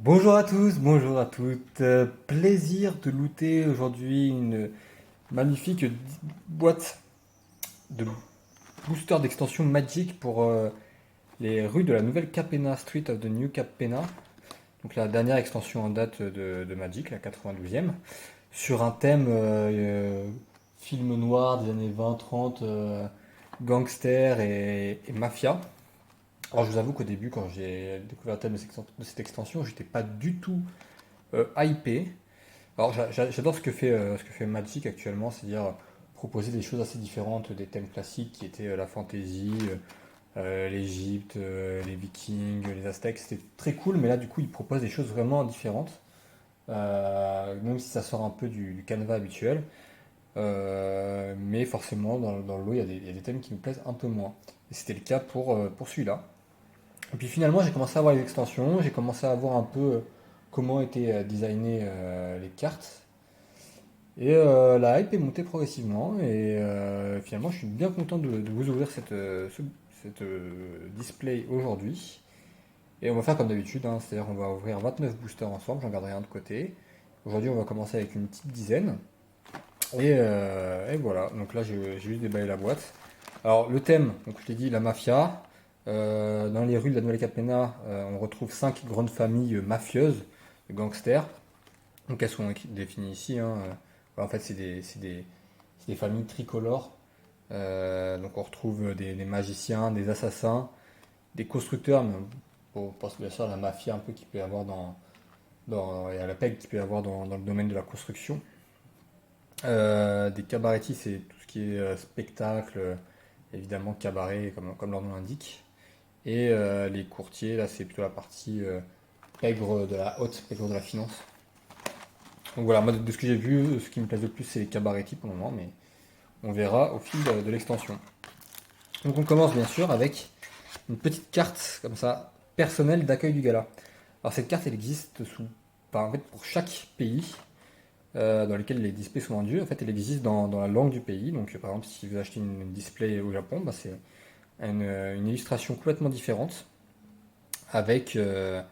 Bonjour à tous, bonjour à toutes. Plaisir de looter aujourd'hui une magnifique boîte de booster d'extension Magic pour les rues de la nouvelle Capenna, Street of the New Capenna. Donc la dernière extension en date de Magic, la 92e, sur un thème film noir des années 20-30, gangster et mafia. Alors je vous avoue qu'au début, quand j'ai découvert le thème de cette extension, j'étais pas du tout hypé. Alors j'adore ce que fait Magic actuellement, c'est-à-dire proposer des choses assez différentes des thèmes classiques qui étaient la fantasy, l'Égypte, les Vikings, les Aztèques. C'était très cool, mais là du coup ils proposent des choses vraiment différentes, même si ça sort un peu du canevas habituel. Mais forcément dans le lot il y a des thèmes qui me plaisent un peu moins. Et c'était le cas pour celui-là. Et puis finalement j'ai commencé à voir les extensions, j'ai commencé à voir un peu comment étaient designées les cartes. Et la hype est montée progressivement et finalement je suis bien content de vous ouvrir cette display aujourd'hui. Et on va faire comme d'habitude, hein, c'est-à-dire on va ouvrir 29 boosters ensemble, j'en garderai un de côté. Aujourd'hui on va commencer avec une petite dizaine. Et voilà, donc là j'ai juste déballé la boîte. Alors le thème, donc je t'ai dit la mafia. Dans les rues de la Nouvelle Capenna, on retrouve 5 grandes familles mafieuses, de gangsters. Donc elles sont définies ici, hein. En fait, c'est des familles tricolores. Donc on retrouve des magiciens, des assassins, des constructeurs, mais on pense bien sûr à la mafia un peu qu'il peut y avoir et à la pègre qu'il peut y avoir dans le domaine de la construction. Des cabarettistes, c'est tout ce qui est spectacle, évidemment cabaret, comme leur nom l'indique. Et les courtiers, là c'est plutôt la partie pègre de la haute pègre de la finance. Donc voilà, moi de ce que j'ai vu, ce qui me plaise le plus c'est les cabarettis pour le moment, mais on verra au fil de l'extension. Donc on commence bien sûr avec une petite carte comme ça, personnelle d'accueil du gala. Alors cette carte elle existe en fait, pour chaque pays dans lequel les displays sont vendus. En fait elle existe dans la langue du pays. Donc par exemple si vous achetez une display au Japon, bah, c'est une illustration complètement différente avec, le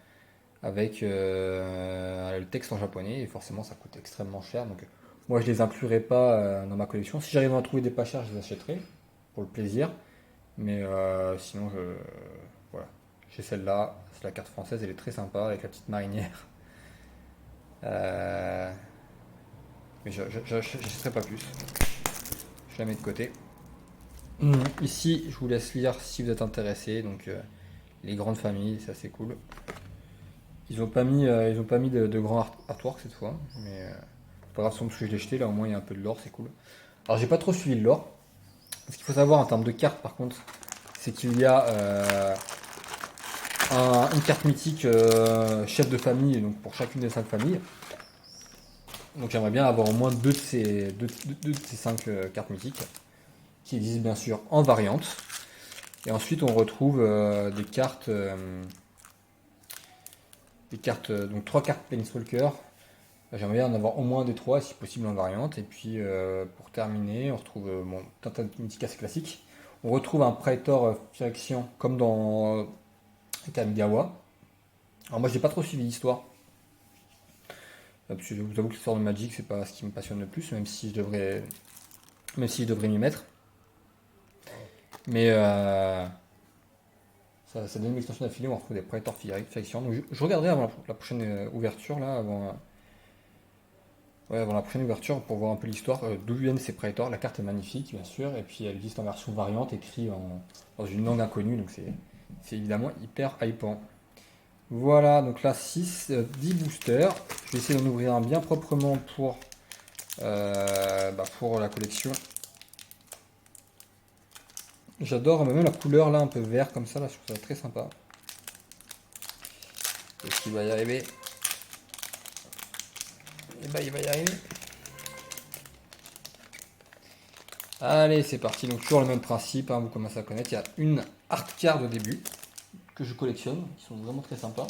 texte en japonais et forcément ça coûte extrêmement cher. Donc moi je les inclurai pas dans ma collection. Si j'arrive à en trouver des pas chers, je les achèterai pour le plaisir. Mais sinon, voilà. J'ai celle-là, c'est la carte française, elle est très sympa avec la petite marinière. Euh, mais je n'achèterai pas plus. Je la mets de côté. Ici, je vous laisse lire si vous êtes intéressé. Donc, les grandes familles, c'est assez cool. Ils ont pas mis de grand artwork cette fois. Mais c'est pas grave, parce que je l'ai jeté. Là, au moins, il y a un peu de lore, c'est cool. Alors, j'ai pas trop suivi le lore. Ce qu'il faut savoir en termes de cartes, par contre, c'est qu'il y a une carte mythique chef de famille, donc pour chacune des 5 familles. Donc j'aimerais bien avoir au moins deux de ces 5 cartes mythiques, qui existent bien sûr en variante. Et ensuite on retrouve donc 3 cartes Planeswalker. J'aimerais bien en avoir au moins des 3 si possible en variante. Et puis pour terminer, on retrouve un tas de mythiques assez classiques. On retrouve un Praetor Phyrexian comme dans Kamigawa. Alors moi j'ai pas trop suivi l'histoire. Parce que je vous avoue que l'histoire de Magic, c'est pas ce qui me passionne le plus, même si je devrais m'y mettre. Mais ça donne une extension d'affilée où on retrouve des Predator Faction. Donc je regarderai avant la prochaine ouverture, là, avant la prochaine ouverture, pour voir un peu l'histoire, d'où viennent ces Predators. La carte est magnifique, bien sûr, et puis elle existe en version variante, écrite dans une langue inconnue, donc c'est évidemment hyper hypant. Voilà, donc là 10 boosters. Je vais essayer d'en ouvrir un bien proprement pour la collection. J'adore même la couleur là, un peu vert comme ça, là, je trouve ça très sympa. Est-ce qu'il va y arriver? Eh ben, il va y arriver. Allez, c'est parti. Donc, toujours le même principe, hein, vous commencez à connaître. Il y a une art card au début que je collectionne, qui sont vraiment très sympas.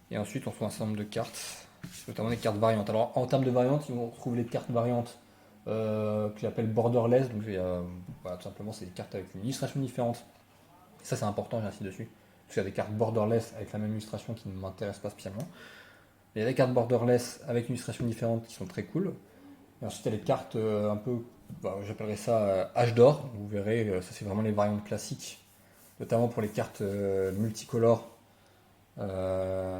Et ensuite, on fait un certain nombre de cartes, notamment des cartes variantes. Alors, en termes de variantes, on retrouve les cartes variantes que j'appelle borderless. Donc, voilà, tout simplement, c'est des cartes avec une illustration différente. Ça, c'est important, j'insiste dessus. Parce qu'il y a des cartes borderless avec la même illustration qui ne m'intéressent pas spécialement. Il y a des cartes borderless avec une illustration différente qui sont très cool. Et ensuite, il y a les cartes un peu, bah, j'appellerais ça H d'or. Vous verrez, ça c'est vraiment les variantes classiques, notamment pour les cartes multicolores euh,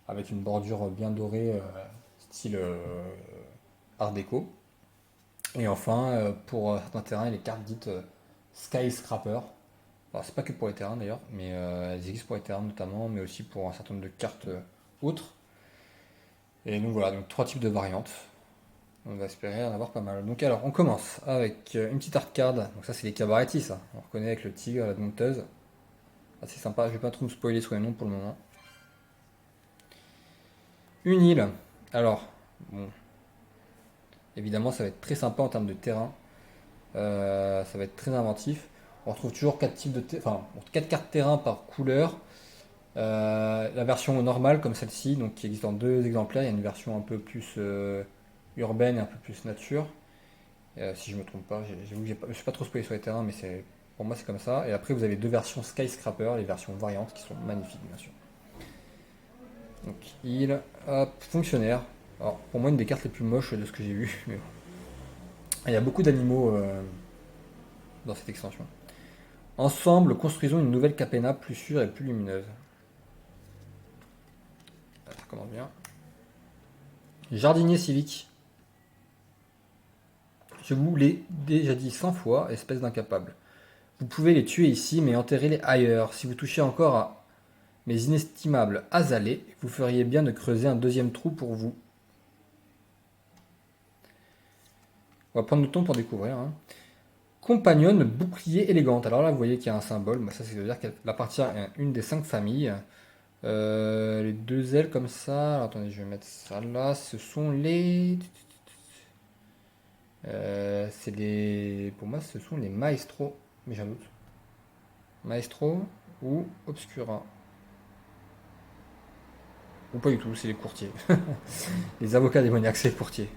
avec une bordure bien dorée, style Art déco. Et enfin, pour certains terrains, les cartes dites Skyscraper. Alors, c'est pas que pour les terrains d'ailleurs, mais elles existent pour les terrains notamment, mais aussi pour un certain nombre de cartes autres. Et donc voilà, donc trois types de variantes. On va espérer en avoir pas mal. Donc alors, on commence avec une petite art card. Donc ça, c'est les cabarettis, ça. On reconnaît avec le tigre, la dompteuse. Assez sympa. Je vais pas trop me spoiler sur les noms pour le moment. Une île. Alors, bon, évidemment, ça va être très sympa en termes de terrain. Ça va être très inventif. On retrouve toujours 4 types de enfin, 4 cartes terrain par couleur. La version normale comme celle-ci, donc qui existe en deux exemplaires. Il y a une version un peu plus urbaine et un peu plus nature. Si je me trompe pas, je suis pas trop spoilé sur les terrains, mais pour moi c'est comme ça. Et après vous avez deux versions Skyscraper, les versions variantes qui sont magnifiques bien sûr. Donc île, hop, fonctionnaire. Alors pour moi une des cartes les plus moches de ce que j'ai vu. Mais bon. Il y a beaucoup d'animaux dans cette extension. Ensemble, construisons une nouvelle Capenna plus sûre et plus lumineuse. Ça commence bien. Jardinier civique. Je vous l'ai déjà dit 100 fois, espèce d'incapable. Vous pouvez les tuer ici, mais enterrez-les ailleurs. Si vous touchez encore à mes inestimables azalées, vous feriez bien de creuser un deuxième trou pour vous. On va prendre le temps pour découvrir. Hein. Compagnonne bouclier élégante. Alors là, vous voyez qu'il y a un symbole. Bah, ça, c'est veut dire qu'elle appartient à une des 5 familles. Les deux ailes comme ça. Alors, attendez, je vais mettre ça là. Ce sont les. C'est les. Pour moi, ce sont les maestros. Mais j'ai un doute. Maestro ou Obscura. Ou pas du tout, c'est les courtiers. Les avocats démoniaques, c'est les courtiers.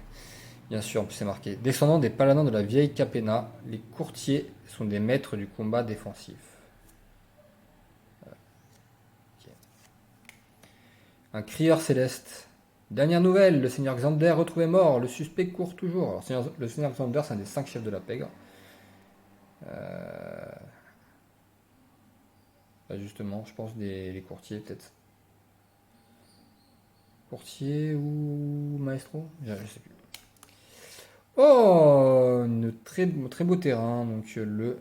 Bien sûr, c'est marqué. Descendants des paladins de la vieille Capenna, les courtiers sont des maîtres du combat défensif. Ok. Un crieur céleste. Dernière nouvelle, le seigneur Xander retrouvé mort, le suspect court toujours. Alors, le seigneur Xander, c'est un des 5 chefs de la pègre. Bah, justement, je pense les courtiers, peut-être. Courtier ou maestro? Je sais plus. Oh, très beau terrain. Donc le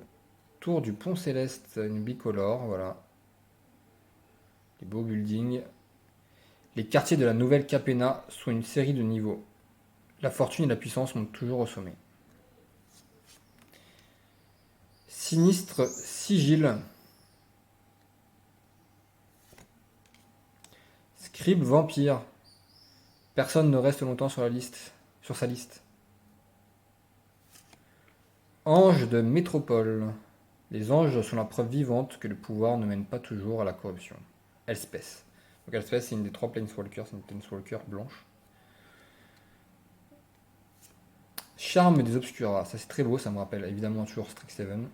tour du pont céleste, une bicolore, voilà. Les beaux buildings. Les quartiers de la nouvelle Capenna sont une série de niveaux. La fortune et la puissance montent toujours au sommet. Sinistre sigil. Scribe vampire. Personne ne reste longtemps sur sa liste. Ange de métropole. Les anges sont la preuve vivante que le pouvoir ne mène pas toujours à la corruption. Elspeth. Donc Elspeth, c'est une des 3 Planeswalkers, c'est une Planeswalker blanche. Charme des Obscuras, ça c'est très beau, ça me rappelle évidemment toujours Strixhaven.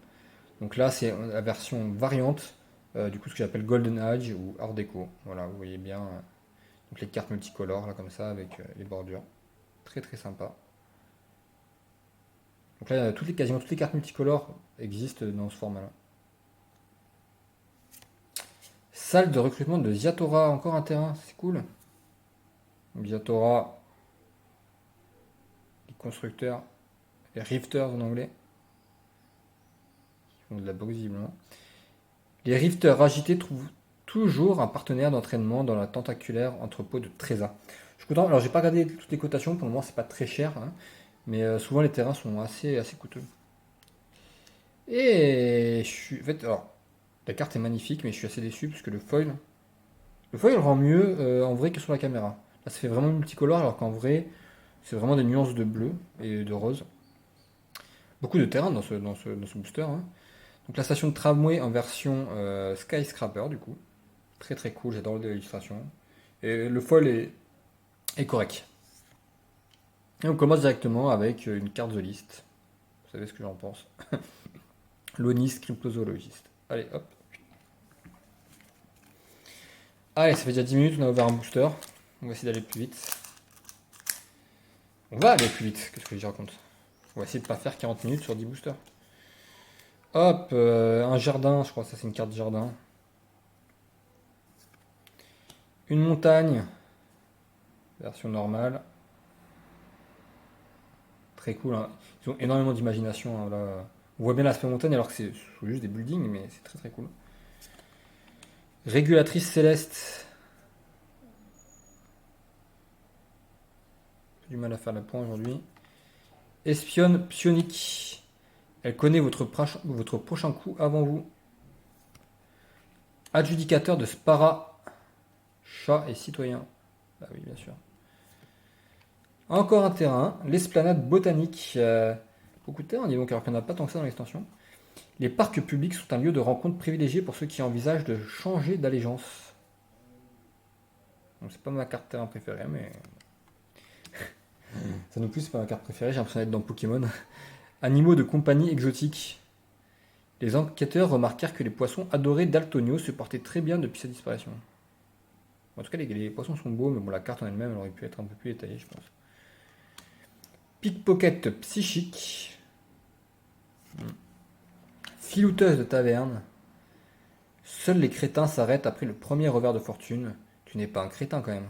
Donc là, c'est la version variante, du coup ce que j'appelle Golden Age ou Art Deco. Voilà, vous voyez bien donc les cartes multicolores, là comme ça, avec les bordures. Très très sympa. Donc là, quasiment toutes les cartes multicolores existent dans ce format-là. Salle de recrutement de Ziatora, encore un terrain, c'est cool. Ziatora, les constructeurs, les rifters en anglais, qui font de la boxe visiblement. Les rifters agités trouvent toujours un partenaire d'entraînement dans la tentaculaire entrepôt de Treza. Je suis content, alors j'ai pas regardé toutes les cotations, pour le moment c'est pas très cher, hein, mais souvent les terrains sont assez coûteux. Et je suis. En fait, alors, la carte est magnifique, mais je suis assez déçu parce que le foil rend mieux en vrai que sur la caméra. Là, ça fait vraiment multicolore, alors qu'en vrai, c'est vraiment des nuances de bleu et de rose. Beaucoup de terrain dans ce booster. Hein. Donc la station de tramway en version Skyscraper, du coup. Très très cool, j'adore l'illustration. Et le foil est correct. Et on commence directement avec une carte The List. Vous savez ce que j'en pense. Lonis, cryptozoologiste. Allez, hop. Allez, ça fait déjà 10 minutes, on a ouvert un booster. On va essayer d'aller plus vite. On va aller plus vite, qu'est-ce que je raconte. On va essayer de pas faire 40 minutes sur 10 boosters. Hop, un jardin, je crois que ça c'est une carte jardin. Une montagne, version normale. Très cool, hein. Ils ont énormément d'imagination, hein, là. On voit bien l'aspect montagne alors que c'est juste des buildings, mais c'est très très cool. Régulatrice céleste. J'ai du mal à faire le point aujourd'hui. Espionne psionique. Elle connaît votre prochain coup avant vous. Adjudicateur de Spara. Chat et citoyen. Ah oui, bien sûr. Encore un terrain. L'esplanade botanique. Beaucoup de terrains, dis donc, alors qu'il n'y en a pas tant que ça dans l'extension. Les parcs publics sont un lieu de rencontre privilégié pour ceux qui envisagent de changer d'allégeance. Donc c'est pas ma carte terrain préférée, mais ça non plus c'est pas ma carte préférée, j'ai l'impression d'être dans Pokémon. Animaux de compagnie exotiques. Les enquêteurs remarquèrent que les poissons adorés d'Altonio se portaient très bien depuis sa disparition. En tout cas, les poissons sont beaux, mais bon, la carte en elle-même elle aurait pu être un peu plus détaillée, je pense. Pickpocket psychique. Filouteuse de taverne. Seuls les crétins s'arrêtent après le premier revers de fortune. Tu n'es pas un crétin quand même.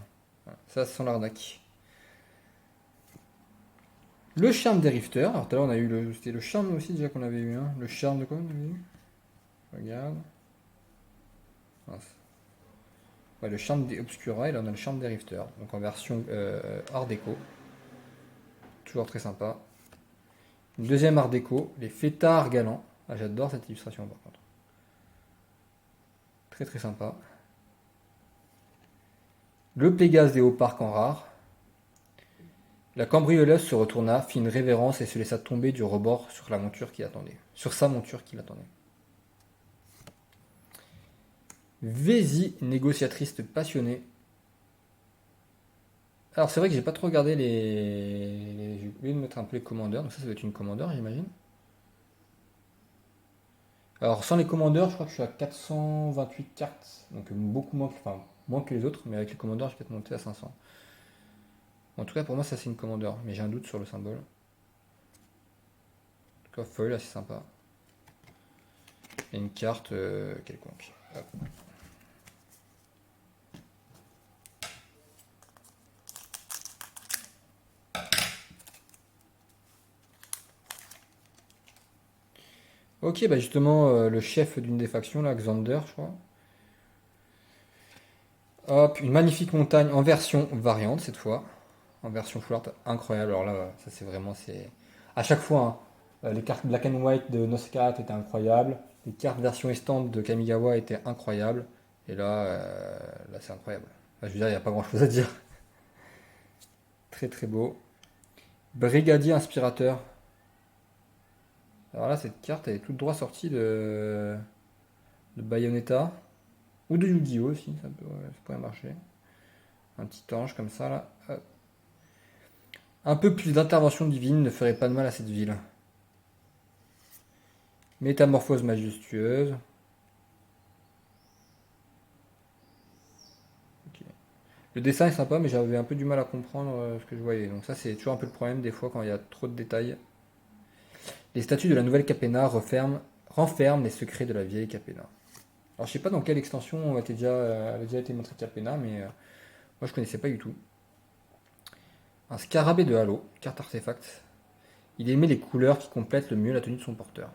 Ça sent l'arnaque. Le charme des rifters. Alors tout à l'heure on a eu c'était le charme aussi déjà qu'on avait eu. Hein. Le charme de quoi on avait eu? Regarde. Mince. Ouais, le charme des obscura et là on a le charme des rifters. Donc en version art déco. Toujours très sympa. Une deuxième art déco. Les fêtards galants. Ah, j'adore cette illustration par contre. Très très sympa. Le Pégase des hauts parcs en rare. La cambrioleuse se retourna, fit une révérence et se laissa tomber du rebord sur la monture qui attendait. Sur sa monture qui l'attendait. Vézi, négociatrice passionnée. Alors c'est vrai que j'ai pas trop regardé j'ai oublié de mettre un peu les commandeurs, donc ça doit être une commandeur j'imagine. Alors sans les commandeurs, je crois que je suis à 428 cartes, donc beaucoup moins enfin, moins que les autres, mais avec les commandeurs, je vais peut-être monter à 500. En tout cas, pour moi, ça c'est une commandeur, mais j'ai un doute sur le symbole. En tout cas, foil, là c'est sympa. Et une carte quelconque. Hop. Ok, bah justement, le chef d'une des factions, là, Xander, je crois. Hop, une magnifique montagne en version variante cette fois. En version full art, incroyable. Alors là, ça c'est vraiment, c'est. À chaque fois, hein, les cartes Black and White de Nosferatu étaient incroyables. Les cartes version estampe de Kamigawa étaient incroyables. Et là c'est incroyable. Enfin, je veux dire, il n'y a pas grand chose à dire. Très très beau. Brigadier inspirateur. Alors là, cette carte, elle est toute droit sortie de Bayonetta. Ou de Yu-Gi-Oh aussi, ça pourrait marcher. Un petit ange comme ça là. Hop. Un peu plus d'intervention divine ne ferait pas de mal à cette ville. Métamorphose majestueuse. Ok. Le dessin est sympa, mais j'avais un peu du mal à comprendre ce que je voyais. Donc ça, c'est toujours un peu le problème des fois quand il y a trop de détails. Les statues de la nouvelle Capenna renferment les secrets de la vieille Capenna. Alors je sais pas dans quelle extension elle a déjà été montrée Capenna, mais moi je connaissais pas du tout. Un scarabée de Halo, carte artefact. Il aimait les couleurs qui complètent le mieux la tenue de son porteur.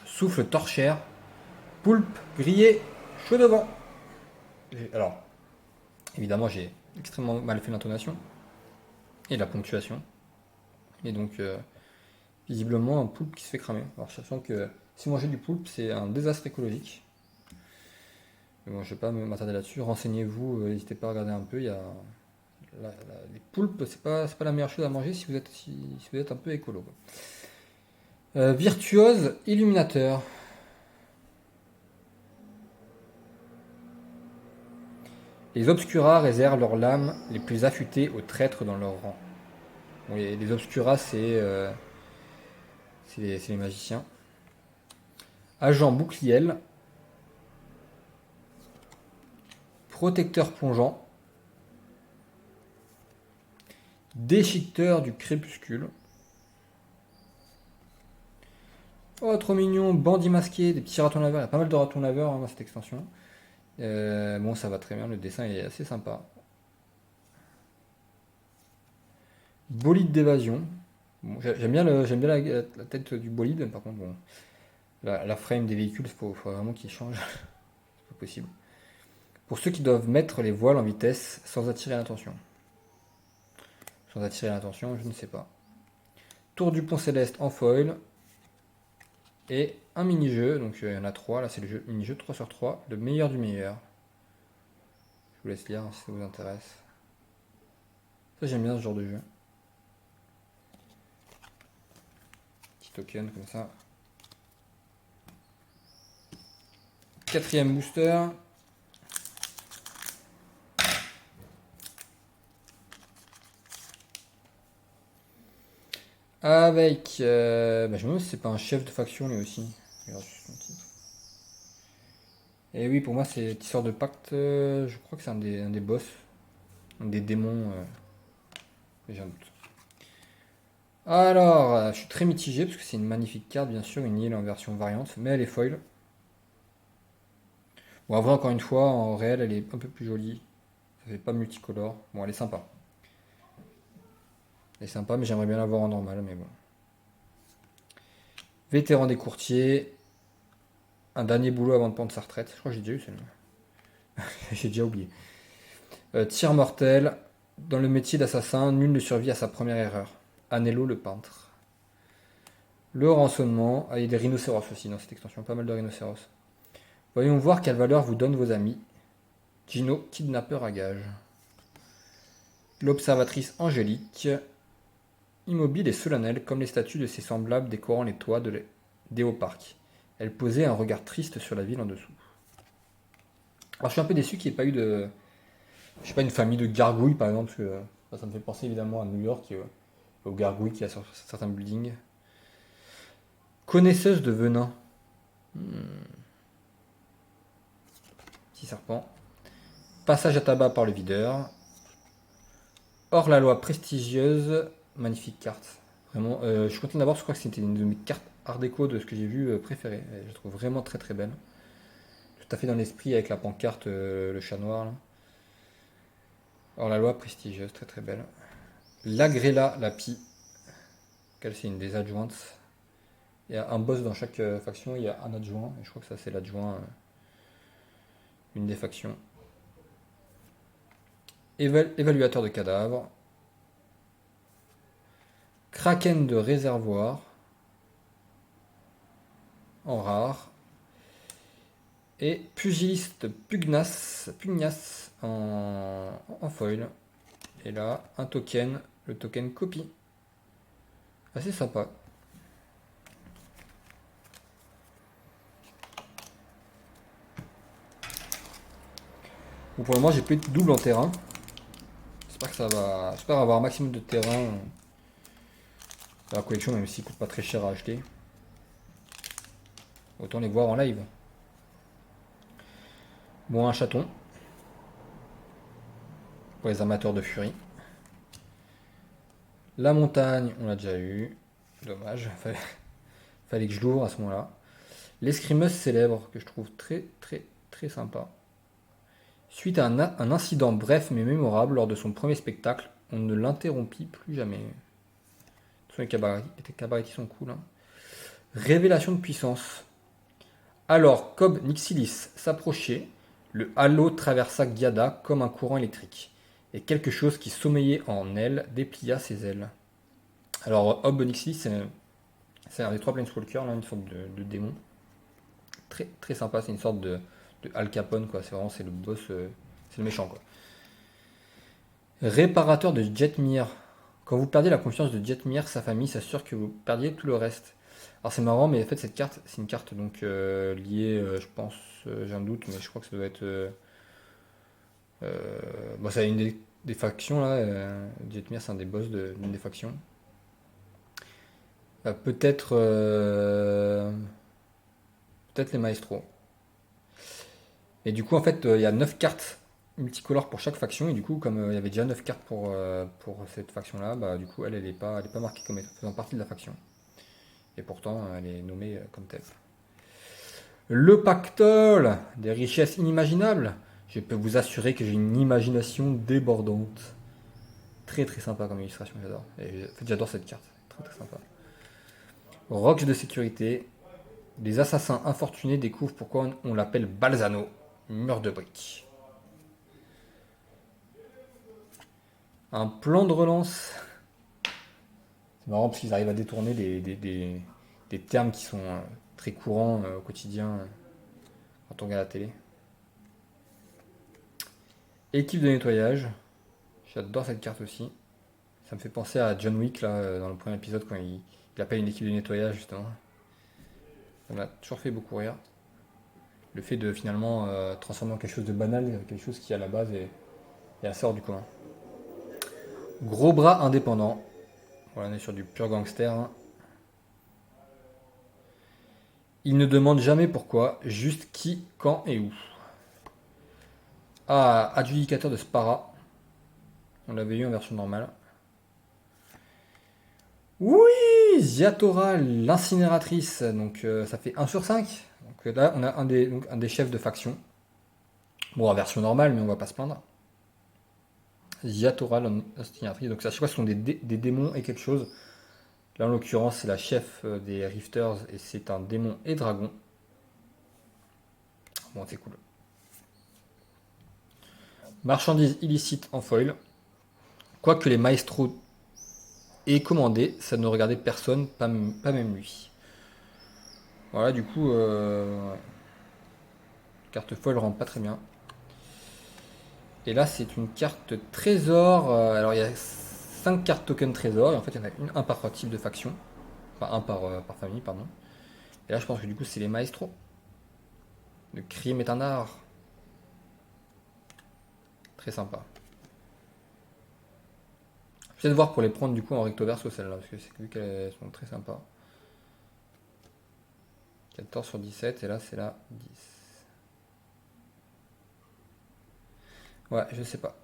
Souffle torchère, poulpe, grillé, chaud devant. Alors, évidemment, j'ai extrêmement mal fait l'intonation et la ponctuation. Et donc, visiblement, un poulpe qui se fait cramer. Alors, sachant que si manger du poulpe, c'est un désastre écologique. Mais bon, je ne vais pas m'attarder là-dessus. Renseignez-vous, n'hésitez pas à regarder un peu. Il y a les poulpes, c'est pas la meilleure chose à manger si vous êtes un peu écolo. Virtuose illuminateur. Les Obscuras réservent leurs lames les plus affûtées aux traîtres dans leur rang. Bon, les Obscuras, c'est les magiciens. Agent Boucliel. Protecteur plongeant. Déchiqueteur du crépuscule. Oh, trop mignon. Bandit masqué, des petits ratons laveurs. Il y a pas mal de ratons laveurs dans cette extension. Bon, ça va très bien. Le dessin est assez sympa. Bolide d'évasion. Bon, j'aime bien la tête du bolide. Par contre, bon, la frame des véhicules, faut vraiment qu'ils changent. C'est pas possible. Pour ceux qui doivent mettre les voiles en vitesse sans attirer l'attention. Sans attirer l'attention, je ne sais pas. Tour du pont céleste en foil. Et un mini-jeu, donc il y en a 3, là c'est le jeu, mini-jeu 3 sur 3, le meilleur du meilleur. Je vous laisse lire si ça vous intéresse. Ça j'aime bien ce genre de jeu. Petit token comme ça. Quatrième booster. Avec, je me demande si c'est pas un chef de faction lui aussi. Regarde juste son titre. Et oui, pour moi c'est Tisseur de Pacte, je crois que c'est un des boss, un des démons, mais j'ai un doute. Alors, je suis très mitigé parce que c'est une magnifique carte, bien sûr, une île en version variante, mais elle est foil. Bon, en vrai, encore une fois, en réel, elle est un peu plus jolie. Ça fait pas multicolore. Bon, elle est sympa. Elle est sympa, mais j'aimerais bien l'avoir en normal, mais bon. Vétéran des courtiers. Un dernier boulot avant de prendre sa retraite. Je crois que j'ai déjà eu celle-là. J'ai déjà oublié. Tir mortel. Dans le métier d'assassin, nul ne survit à sa première erreur. Anello le peintre. Le rançonnement. Ah, il y a des rhinocéros aussi dans cette extension. Pas mal de rhinocéros. Voyons voir quelle valeur vous donnent vos amis. Gino, kidnappeur à gage. L'observatrice Angélique. Immobile et solennelle comme les statues de ses semblables décorant les toits des hauts parcs. Elle posait un regard triste sur la ville en dessous. Alors je suis un peu déçu qu'il n'y ait pas eu de... Je sais pas, une famille de gargouilles par exemple, parce que ça me fait penser évidemment à New York et aux gargouilles qu'il y a sur certains buildings. Connaisseuse de venin. Petit serpent. Passage à tabac par le videur. Hors la loi prestigieuse. Magnifique carte. Vraiment, je suis content d'avoir, je crois que c'était une de mes cartes art déco de ce que j'ai vu préférées. Je la trouve vraiment très très belle. Tout à fait dans l'esprit avec la pancarte, le chat noir là. Hors la loi prestigieuse, très très belle. L'Agrella Lapi. Quelle c'est une des adjointes. Il y a un boss dans chaque faction, il y a un adjoint. Et je crois que ça c'est l'adjoint, une des factions. Évaluateur de cadavres. Kraken de réservoir. En rare. Et pugiliste pugnace en foil. Et là, un token, le token copie. Assez sympa. Bon, pour le moment, j'ai plus de double en terrain. J'espère que ça va. J'espère avoir un maximum de terrain dans la collection, même s'il coûte pas très cher à acheter. Autant les voir en live. Bon, un chaton. Pour les amateurs de furie. La montagne, on l'a déjà eu. Dommage. Fallait que je l'ouvre à ce moment-là. L'escrimeuse célèbre, que je trouve très très très sympa. Suite à un incident bref mais mémorable lors de son premier spectacle, on ne l'interrompit plus jamais. Les cabaretis sont cool. Hein. Révélation de puissance. Alors, Cobb Nixilis s'approchait, le halo traversa Giada comme un courant électrique, et quelque chose qui sommeillait en elle déplia ses ailes. Alors, Cobb Nixilis, c'est un des 3 Planeswalkers, là, une sorte de démon. Très très sympa, c'est une sorte de Al Capone, quoi. C'est le boss, c'est le méchant, quoi. Réparateur de Jetmir. Quand vous perdez la confiance de Jetmir, sa famille s'assure que vous perdiez tout le reste. Alors c'est marrant, mais en fait cette carte, c'est une carte donc liée, je pense, j'ai un doute, mais je crois que ça doit être, bon, c'est une des factions là. Jetmir, c'est un des boss d'une des factions. Peut-être les maestros. Et du coup, en fait, il y a 9 cartes multicolore pour chaque faction. Et du coup, comme il y avait déjà 9 cartes pour cette faction-là, bah, du coup, elle est pas marquée comme faisant partie de la faction. Et pourtant, elle est nommée comme telle. Le pactole des richesses inimaginables. Je peux vous assurer que j'ai une imagination débordante. Très très sympa comme illustration, j'adore. Et en fait, j'adore cette carte. Très très sympa. Roche de sécurité. Les assassins infortunés découvrent pourquoi on l'appelle Balzano, mur de briques. Un plan de relance. C'est marrant parce qu'ils arrivent à détourner des termes qui sont très courants au quotidien quand on regarde la télé. Équipe de nettoyage. J'adore cette carte aussi. Ça me fait penser à John Wick là, dans le premier épisode quand il appelle une équipe de nettoyage justement. Ça m'a toujours fait beaucoup rire. Le fait de finalement transformer en quelque chose de banal, quelque chose qui à la base est assez hors du commun. Gros bras indépendant. Voilà, on est sur du pur gangster. Hein. Il ne demande jamais pourquoi, juste qui, quand et où. Ah, adjudicateur de Spara. On l'avait eu en version normale. Oui, Ziatora, l'incinératrice. Donc ça fait 1 sur 5. Donc là, on a un des chefs de faction. Bon, en version normale, mais on va pas se plaindre. Ziatora, l'incinératrice. Donc à chaque fois, ce sont des démons et quelque chose. Là, en l'occurrence, c'est la chef des Rifters et c'est un démon et dragon. Bon, c'est cool. Marchandises illicites en foil. Quoique les maestros aient commandé, ça ne regardait personne, pas même lui. Voilà, du coup, carte foil rend pas très bien. Et là, c'est une carte trésor. Alors, il y a 5 cartes token trésor. Et en fait, il y en a un par type de faction. Enfin, un par famille, pardon. Et là, je pense que du coup, c'est les maestros. Le crime est un art. Très sympa. Je vais peut-être voir pour les prendre du coup en recto verso celles-là. Parce que c'est vu qu'elles sont très sympas. 14 sur 17. Et là, c'est la 10. Ouais, je sais pas.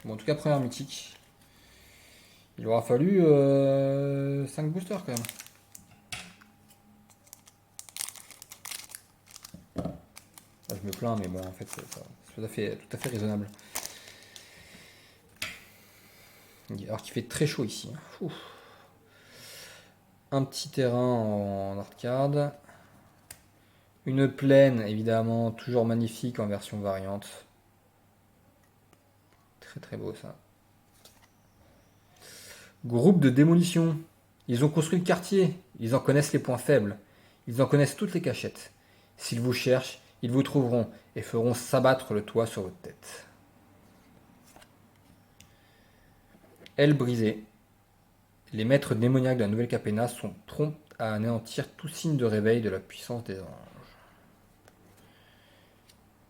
Bon, en tout cas, première mythique. Il aura fallu 5 boosters quand même. Là, je me plains, mais bon, en fait, c'est tout à fait raisonnable. Alors qu'il fait très chaud ici. Ouf. Un petit terrain en arcade. Une plaine, évidemment, toujours magnifique en version variante. Très très beau ça. Groupe de démolition. Ils ont construit le quartier. Ils en connaissent les points faibles. Ils en connaissent toutes les cachettes. S'ils vous cherchent, ils vous trouveront et feront s'abattre le toit sur votre tête. Aile brisée. Les maîtres démoniaques de la nouvelle Capena sont prompts à anéantir tout signe de réveil de la puissance des anges.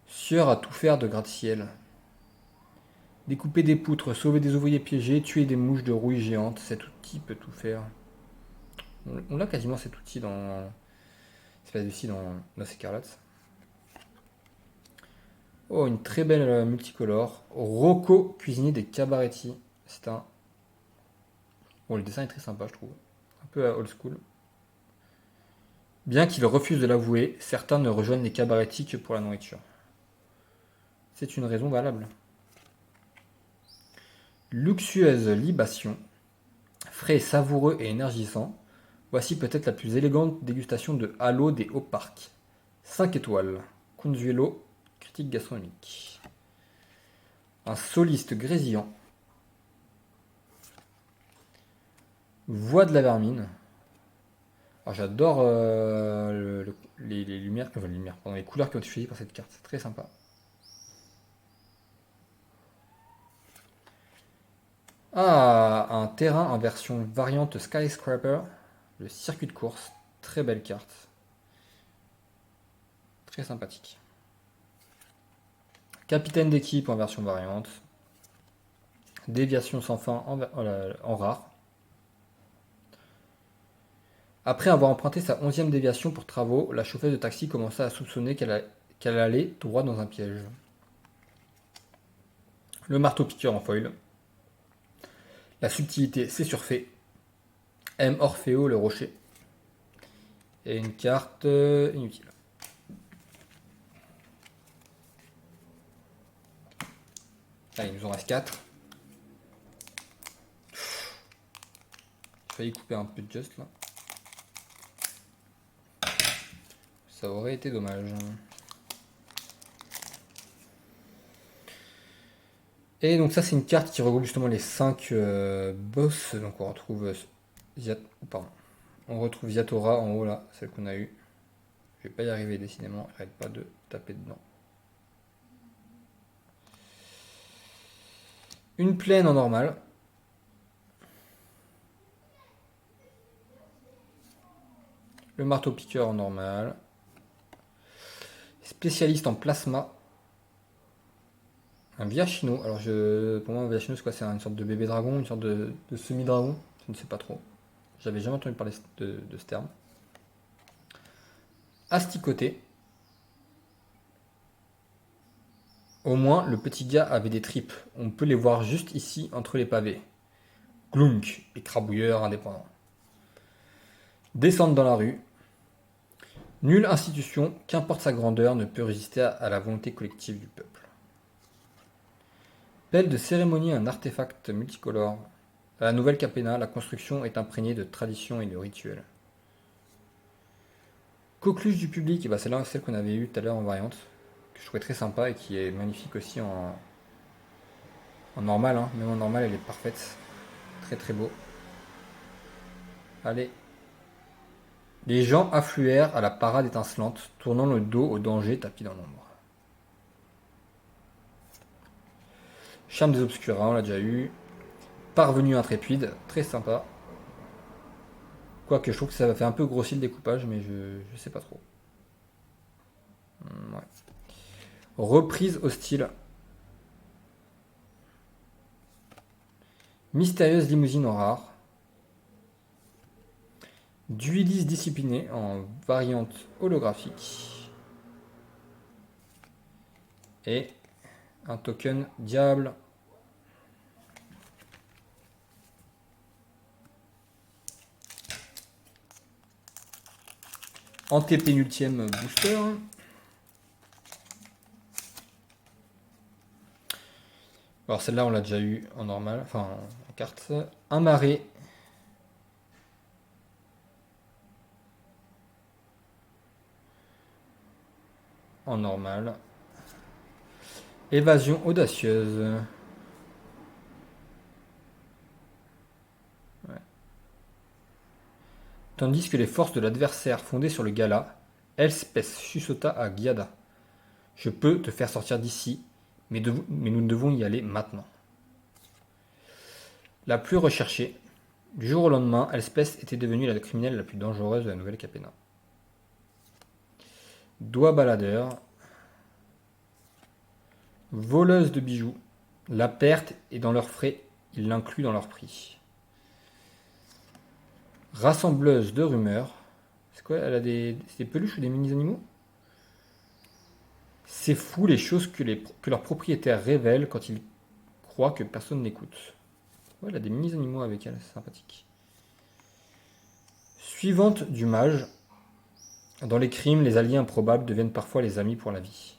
Sieur à tout faire de gratte-ciel. Découper des poutres, sauver des ouvriers piégés, tuer des mouches de rouille géantes, cet outil peut tout faire. On a quasiment cet outil dans Los Écarlates. Oh, une très belle multicolore. Rocco, cuisinier des cabaretti. C'est un... Bon, le dessin est très sympa, je trouve. Un peu old school. Bien qu'il refuse de l'avouer, certains ne rejoignent les cabaretti que pour la nourriture. C'est une raison valable. Luxueuse libation. Frais, savoureux et énergisant. Voici peut-être la plus élégante dégustation de Halo des Hauts Parcs. 5 étoiles. Consuelo, critique gastronomique. Un soliste grésillant. Voix de la vermine. Alors j'adore les lumières, les couleurs qui ont été choisies par cette carte. C'est très sympa. Ah, un terrain en version variante Skyscraper. Le circuit de course. Très belle carte. Très sympathique. Capitaine d'équipe en version variante. Déviation sans fin en rare. Après avoir emprunté sa 11e déviation pour travaux, la chauffeuse de taxi commença à soupçonner qu'elle qu'elle allait droit dans un piège. Le marteau-piqueur en foil. La subtilité, c'est surfait. M. Orfeo, le rocher. Et une carte inutile. Allez, il nous en reste 4. J'ai failli couper un peu de just là. Ça aurait été dommage. Et donc ça c'est une carte qui regroupe justement les 5 boss. Donc on retrouve on retrouve Yatora en haut là, celle qu'on a eue. Je vais pas y arriver décidément, j'arrête pas de taper dedans. Une plaine en normal. Le marteau-piqueur en normal. Spécialiste en plasma. Un Viachino. Alors pour moi un Viachino c'est quoi? C'est une sorte de bébé dragon, une sorte de semi-dragon. Je ne sais pas trop. J'avais jamais entendu parler de ce terme. Asticoté. Au moins le petit gars avait des tripes. On peut les voir juste ici entre les pavés. Glunk, écrabouilleur indépendant. Descendre dans la rue. Nulle institution, qu'importe sa grandeur, ne peut résister à la volonté collective du peuple. Pelle de cérémonie, un artefact multicolore. À la nouvelle Capena, la construction est imprégnée de traditions et de rituels. Coqueluche du public, bah c'est celle qu'on avait eue tout à l'heure en variante, que je trouvais très sympa et qui est magnifique aussi en normal, hein. Même en normal elle est parfaite. Très très beau. Allez. Les gens affluèrent à la parade étincelante, tournant le dos au danger tapis dans l'ombre. Charme des Obscura, on l'a déjà eu. Parvenu intrépide, très sympa. Quoique je trouve que ça va faire un peu grossir le découpage, mais je sais pas trop. Ouais. Reprise hostile. Mystérieuse limousine en rare. Dueliste discipliné en variante holographique. Et un token diable. Antépénultième booster. Alors celle-là on l'a déjà eu en normal, enfin en carte. Un marais. En normal. Évasion audacieuse. Ouais. Tandis que les forces de l'adversaire fondées sur le gala, Elspeth chuchota à Giada. Je peux te faire sortir d'ici, mais nous devons y aller maintenant. La plus recherchée. Du jour au lendemain, Elspeth était devenue la criminelle la plus dangereuse de la nouvelle Capena. Doigt baladeur. Voleuse de bijoux. La perte est dans leurs frais, ils l'incluent dans leur prix. Rassembleuse de rumeurs. C'est quoi? Elle a des peluches ou des mini-animaux? C'est fou les choses que leurs propriétaires révèlent quand ils croient que personne n'écoute. Ouais, elle a des mini-animaux avec elle, c'est sympathique. Suivante du mage. Dans les crimes, les alliés improbables deviennent parfois les amis pour la vie.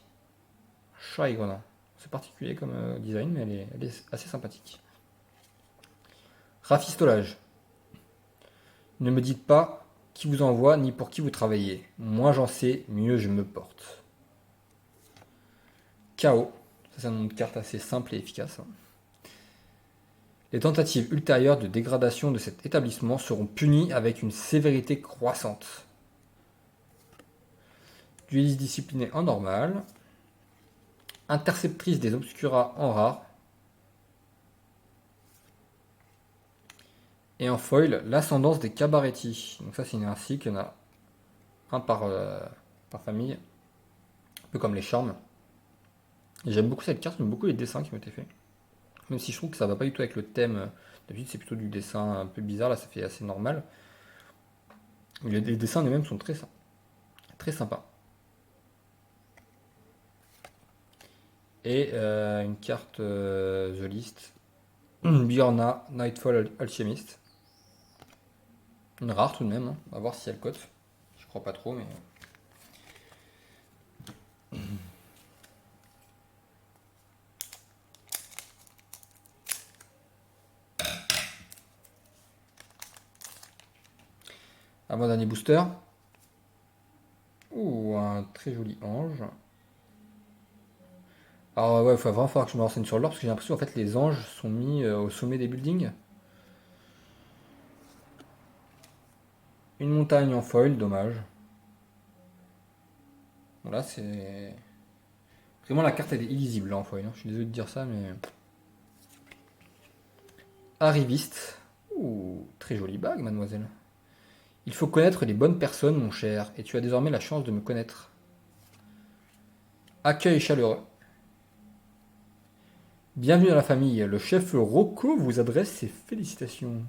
Chat et grenat. C'est particulier comme design, mais elle est assez sympathique. Rafistolage. Ne me dites pas qui vous envoie ni pour qui vous travaillez. Moins j'en sais, mieux je me porte. Chaos. Ça, c'est un nom de carte assez simple et efficace. Les tentatives ultérieures de dégradation de cet établissement seront punies avec une sévérité croissante. Dueliste discipliné en normal. Interceptrice des Obscuras en rare. Et en foil, l'ascendance des Cabaretti. Donc ça c'est une cycle, il y en a un par famille. Un peu comme les charmes. Et j'aime beaucoup cette carte, j'aime beaucoup les dessins qui ont été faits. Même si je trouve que ça va pas du tout avec le thème. D'habitude c'est plutôt du dessin un peu bizarre, là ça fait assez normal. Les dessins eux-mêmes sont très sympas. Et une carte The List. Bjorna, Nightfall Alchemist. Une rare tout de même, hein. On va voir si elle cote. Je crois pas trop, mais. Avant-dernier booster. Ouh, un très joli ange. Alors ouais, il va vraiment falloir que je me renseigne sur l'or parce que j'ai l'impression en fait les anges sont mis au sommet des buildings. Une montagne en foil, dommage. Bon là c'est... Vraiment la carte elle est illisible là en foil, hein. Je suis désolé de dire ça mais... Arriviste. Ouh, très jolie bague mademoiselle. Il faut connaître les bonnes personnes mon cher et tu as désormais la chance de me connaître. Accueil chaleureux. Bienvenue dans la famille, le chef Rocco vous adresse ses félicitations.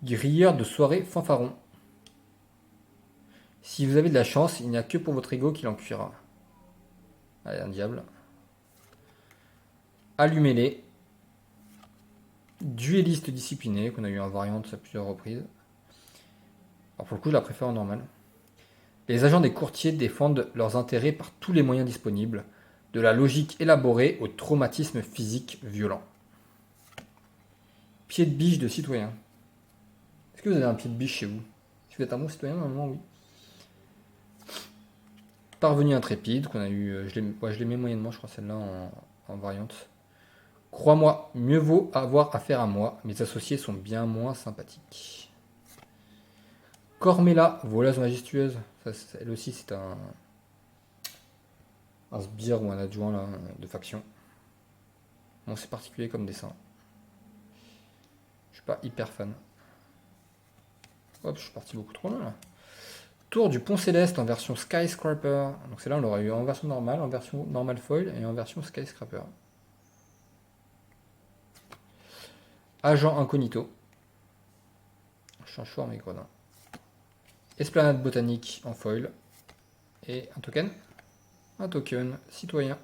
Grilleur de soirée fanfaron. Si vous avez de la chance, il n'y a que pour votre ego qu'il en cuira. Allez, un diable. Allumez-les. Duelliste discipliné, qu'on a eu en variante à plusieurs reprises. Alors pour le coup, je la préfère en normal. Les agents des courtiers défendent leurs intérêts par tous les moyens disponibles, de la logique élaborée au traumatisme physique violent. Pied de biche de citoyen. Est-ce que vous avez un pied de biche chez vous? Si vous êtes un bon citoyen, normalement, oui. Parvenu intrépide, qu'on a eu. Je l'ai mis moyennement, je crois, celle-là, en variante. Crois-moi, mieux vaut avoir affaire à moi, mes associés sont bien moins sympathiques. Cormella, voleuse majestueuse. Elle aussi, c'est un sbire ou un adjoint là, de faction. Bon, c'est particulier comme dessin. Je suis pas hyper fan. Hop, je suis parti beaucoup trop loin là. Tour du Pont Céleste en version Skyscraper. Donc c'est là on l'aurait eu en version normale, en version normal foil et en version Skyscraper. Agent incognito. Chanchoir mes gredins. Esplanade botanique en foil. Et un token. Un token citoyen.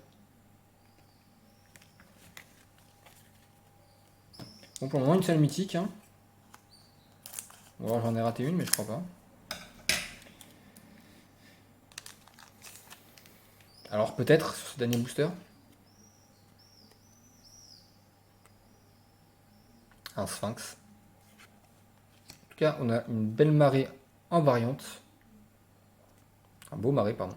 Bon, pour le moment, une seule mythique. Hein. Bon, alors j'en ai raté une, mais je crois pas. Alors peut-être sur ce dernier booster. Un sphinx. En tout cas, on a une belle marée en variante. Un beau marais, pardon.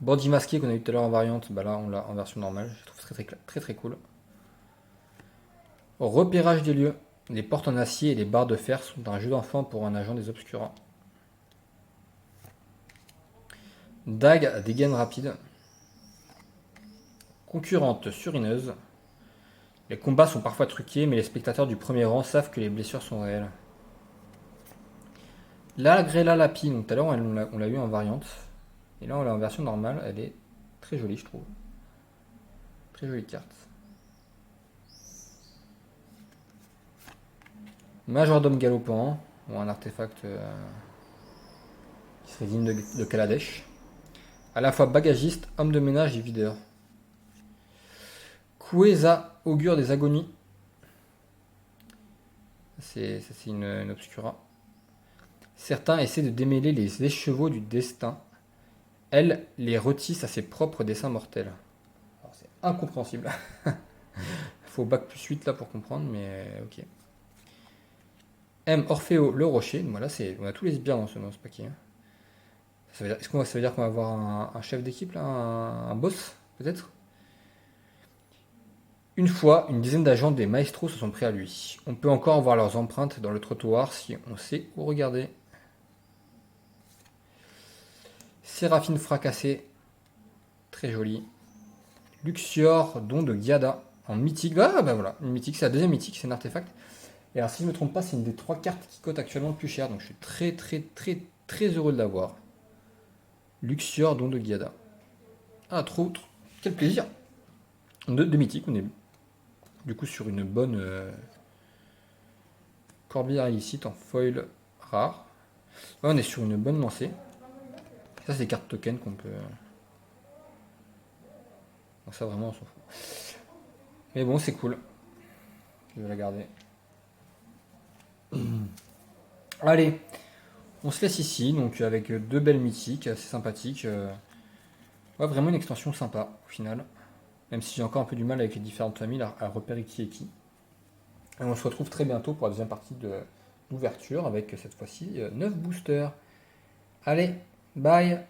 Bandit masqué qu'on a eu tout à l'heure en variante, bah là on l'a en version normale. Je trouve très cool. Repérage des lieux. Les portes en acier et les barres de fer sont un jeu d'enfant pour un agent des Obscura. Dague à dégaine rapide. Concurrente surineuse. Les combats sont parfois truqués, mais les spectateurs du premier rang savent que les blessures sont réelles. La Grella Lapi, donc tout à l'heure on l'a eu en variante. Et là on l'a en version normale, elle est très jolie je trouve. Très jolie carte. Majordome galopant, ou un artefact qui serait digne de Kaladesh. À la fois bagagiste, homme de ménage et videur. Kueza, augure des agonies. C'est une obscura. Certains essaient de démêler les écheveaux du destin. Elle les retisse à ses propres dessins mortels. C'est incompréhensible. Faut bac plus 8 là pour comprendre, mais ok. M. Orfeo le rocher. Voilà, on a tous les sbires dans ce paquet. Ça veut dire qu'on va avoir un chef d'équipe là, un boss peut-être? Une fois, une dizaine d'agents des maestros se sont pris à lui. On peut encore voir leurs empreintes dans le trottoir si on sait où regarder. Séraphine fracassée, très jolie. Luxior, don de Giada, en mythique. Ah bah voilà, une mythique, c'est la deuxième mythique, c'est un artefact. Et alors si je ne me trompe pas, c'est une des 3 cartes qui cote actuellement le plus cher, donc je suis très heureux de l'avoir. Luxior, don de Giada. Ah trop, quel plaisir. De mythique, on est du coup sur une bonne corbillard illicite en foil rare. Ouais, on est sur une bonne lancée. Ça c'est des cartes token qu'on peut... Donc ça vraiment on s'en fout. Mais bon, c'est cool. Je vais la garder. Allez, on se laisse ici, donc avec deux belles mythiques, assez sympathiques. Ouais, vraiment une extension sympa au final. Même si j'ai encore un peu du mal avec les différentes familles à repérer qui est qui. Et on se retrouve très bientôt pour la deuxième partie de l'ouverture avec cette fois-ci 9 boosters. Allez, bye!